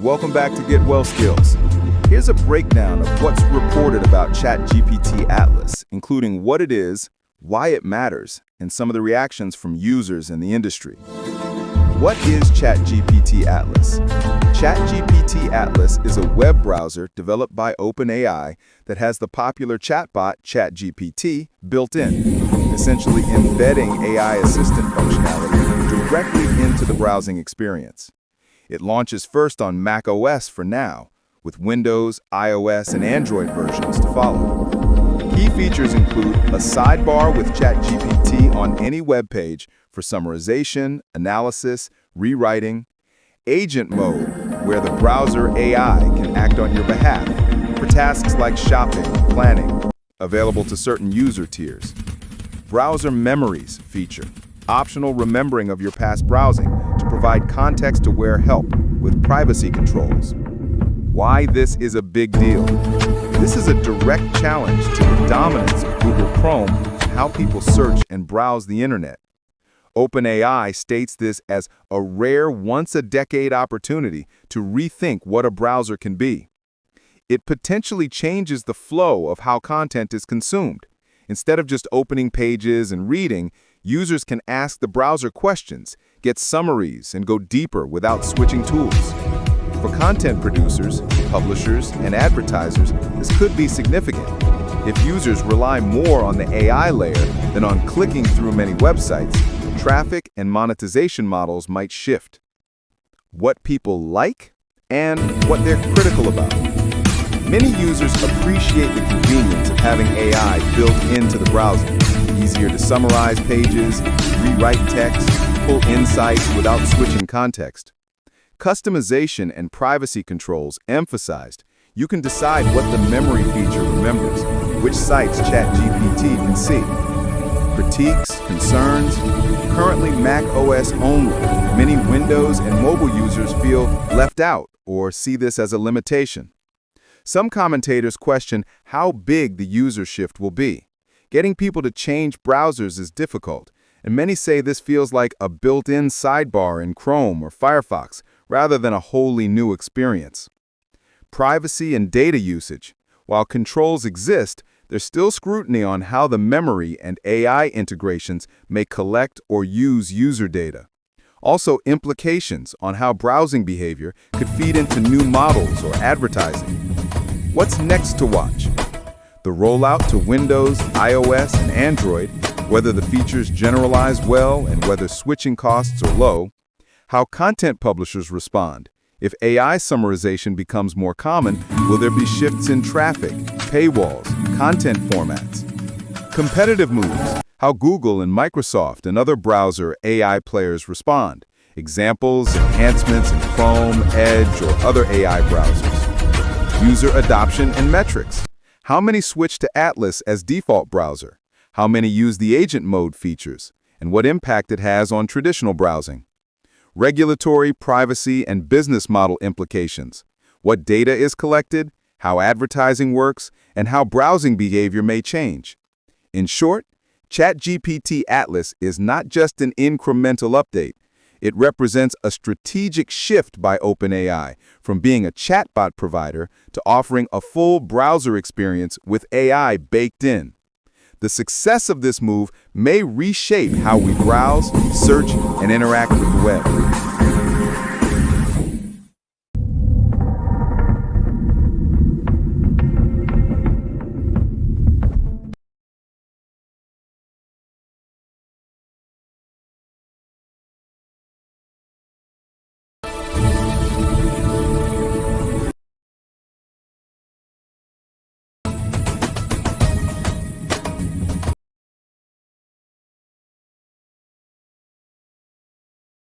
welcome back to Get Well Skills. Here's a breakdown of what's reported about ChatGPT Atlas, including what it is, why it matters, and some of the reactions from users in the industry. What is ChatGPT Atlas? ChatGPT Atlas is a web browser developed by OpenAI that has the popular chatbot ChatGPT built in, essentially embedding AI assistant functionality directly into the browsing experience. It launches first on macOS for now, with Windows, iOS, and Android versions to follow. Key features include a sidebar with ChatGPT on any web page for summarization, analysis, rewriting, agent mode, where the browser AI can act on your behalf for tasks like shopping, planning, available to certain user tiers. Browser memories feature, optional remembering of your past browsing to provide context-aware help with privacy controls. Why this is a big deal? This is a direct challenge to the dominance of Google Chrome and how people search and browse the internet. OpenAI states this as a rare once-a-decade opportunity to rethink what a browser can be. It potentially changes the flow of how content is consumed. Instead of just opening pages and reading, users can ask the browser questions, get summaries, and go deeper without switching tools. For content producers, publishers, and advertisers, this could be significant. If users rely more on the AI layer than on clicking through many websites, traffic and monetization models might shift. What people like and what they're critical about. Many users appreciate the convenience of having AI built into the browser. Easier to summarize pages, rewrite text, pull insights without switching context. Customization and privacy controls emphasized. You can decide what the memory feature remembers, which sites ChatGPT can see. Critiques, concerns, currently Mac OS only. Many Windows and mobile users feel left out or see this as a limitation. Some commentators question how big the user shift will be. Getting people to change browsers is difficult, and many say this feels like a built-in sidebar in Chrome or Firefox, rather than a wholly new experience. Privacy and data usage. While controls exist, there's still scrutiny on how the memory and AI integrations may collect or use user data. Also, implications on how browsing behavior could feed into new models or advertising. What's next to watch? The rollout to Windows, iOS, and Android, whether the features generalize well and whether switching costs are low. How content publishers respond. If AI summarization becomes more common, will there be shifts in traffic, paywalls, content formats? Competitive moves. How Google and Microsoft and other browser AI players respond. Examples, enhancements in Chrome, Edge, or other AI browsers. User adoption and metrics. How many switch to Atlas as default browser? How many use the agent mode features? And what impact it has on traditional browsing? Regulatory, privacy, and business model implications. What data is collected, how advertising works, and how browsing behavior may change. In short, ChatGPT Atlas is not just an incremental update. It represents a strategic shift by OpenAI from being a chatbot provider to offering a full browser experience with AI baked in. The success of this move may reshape how we browse, search, and interact with the web.